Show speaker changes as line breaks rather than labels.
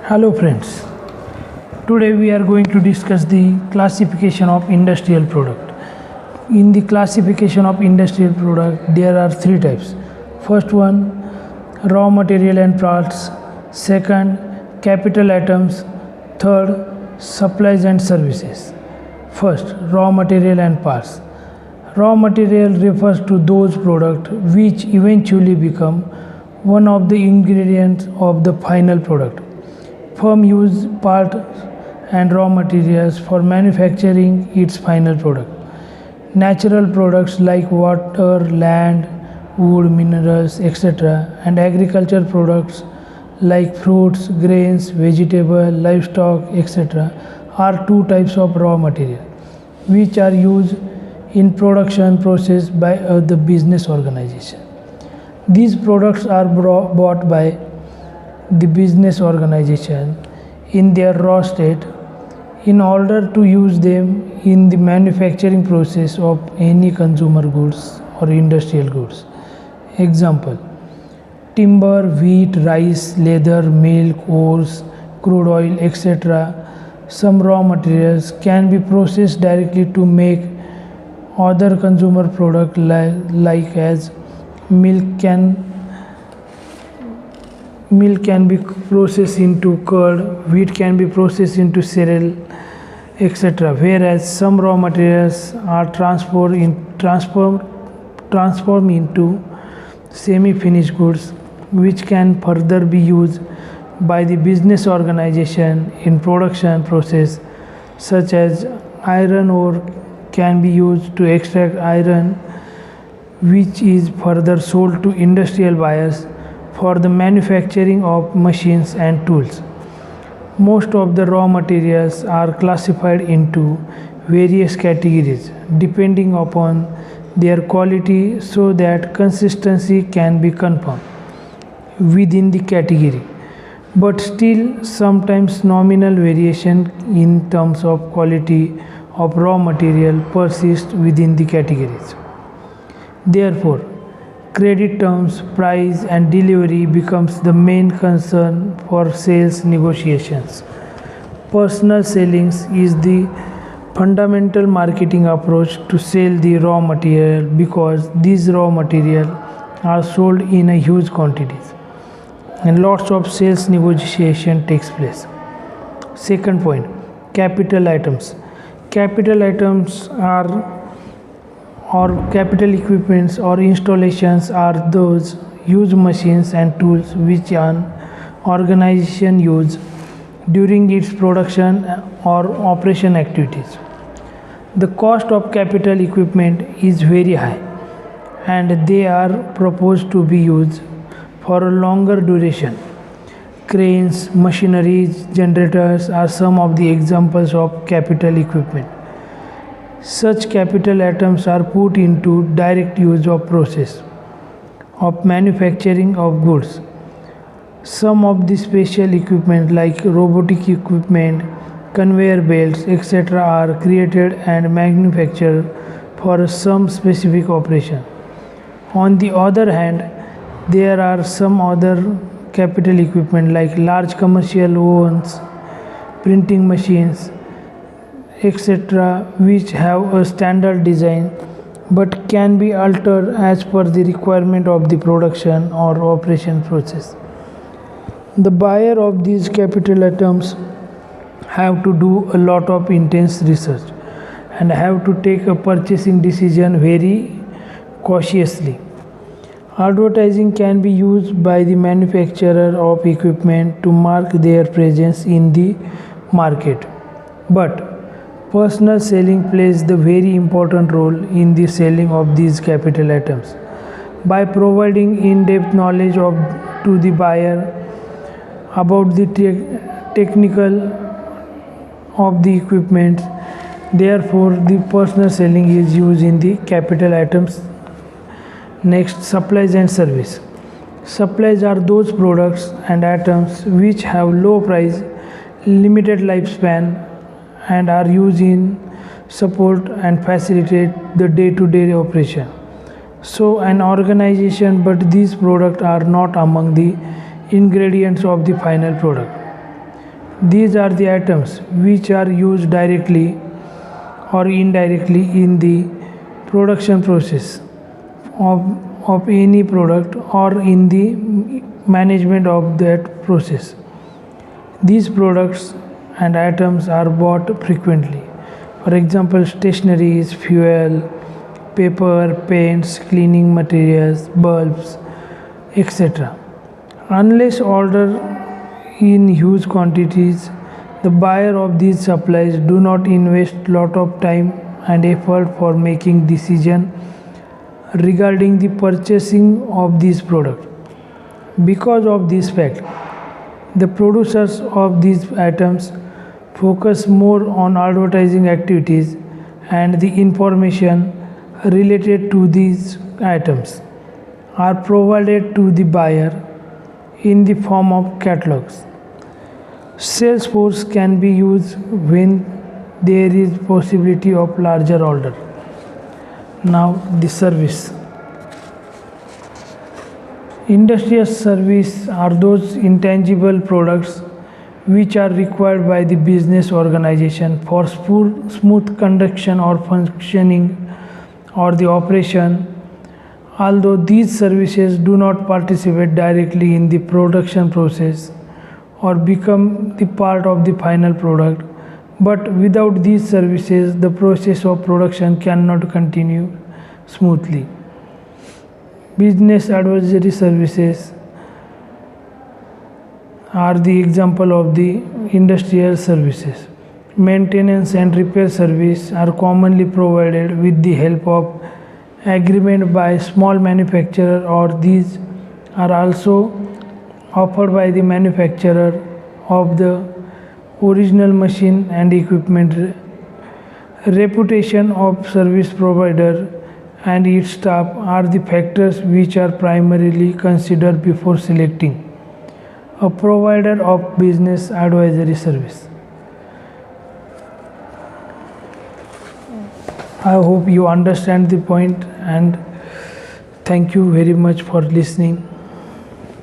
Hello friends. Today we are going to discuss the classification of industrial product. In the classification of industrial product there are three types. First one, raw material and parts. Second, capital items. Third, supplies and services. First, raw material and parts. Raw material refers to those products which eventually become one of the ingredients of the final product. Firm use parts and raw materials for manufacturing its final product. Natural products like water, land, wood, minerals, etc., and agricultural products like fruits, grains, vegetable, livestock, etc., are two types of raw material which are used in production process by the business organization. These products are bought by the business organization in their raw state in order to use them in the manufacturing process of any consumer goods or industrial goods. Example: timber, wheat, rice, leather, milk, ores, crude oil, etc. Some raw materials can be processed directly to make other consumer product like as milk can be processed into curd, wheat can be processed into cereal, etc. Whereas some raw materials are transformed into semi-finished goods, which can further be used by the business organization in production process, such as iron ore can be used to extract iron, which is further sold to industrial buyers for the manufacturing of machines and tools. Most of the raw materials are classified into various categories depending upon their quality so that consistency can be confirmed within the category, but still sometimes nominal variation in terms of quality of raw material persist within the categories. Therefore, credit terms, price and delivery becomes the main concern for sales negotiations. Personal sellings is the fundamental marketing approach to sell the raw material because these raw material are sold in a huge quantities and lots of sales negotiation takes place. Second point, capital items. Capital items are or capital equipments or installations are those used machines and tools which an organization use during its production or operation activities. The cost of capital equipment is very high and they are proposed to be used for a longer duration. Cranes, machineries, generators are some of the examples of capital equipment. Such capital items are put into direct use of process of manufacturing of goods. Some of the special equipment like robotic equipment, conveyor belts, etc. are created and manufactured for some specific operation. On the other hand, there are some other capital equipment like large commercial ovens, printing machines, etc., which have a standard design but can be altered as per the requirement of the production or operation process. The buyer of these capital items have to do a lot of intense research and have to take a purchasing decision very cautiously. Advertising can be used by the manufacturer of equipment to mark their presence in the market, but personal selling plays the very important role in the selling of these capital items. By providing in-depth knowledge to the buyer about the technical of the equipment, therefore the personal selling is used in the capital items. Next, supplies and service. Supplies are those products and items which have low price, limited lifespan, and are used in support and facilitate the day-to-day operation. So an organization, but these products are not among the ingredients of the final product. These are the items which are used directly or indirectly in the production process of any product or in the management of that process. These products and items are bought frequently. For example, stationeries, fuel, paper, paints, cleaning materials, bulbs, etc. Unless ordered in huge quantities, the buyer of these supplies do not invest lot of time and effort for making decision regarding the purchasing of these products. Because of this fact, the producers of these items focus more on advertising activities and the information related to these items are provided to the buyer in the form of catalogs. Salesforce can be used when there is possibility of larger order. Now the service. Industrial service are those intangible products which are required by the business organization for smooth conduction or functioning or the operation. Although these services do not participate directly in the production process or become the part of the final product, but without these services, the process of production cannot continue smoothly. Business advisory services are the example of the industrial services. Maintenance and repair service are commonly provided with the help of agreement by small manufacturer, or these are also offered by the manufacturer of the original machine and equipment. Reputation of service provider and its staff are the factors which are primarily considered before selecting a provider of business advisory service. I hope you understand the point, and thank you very much for listening.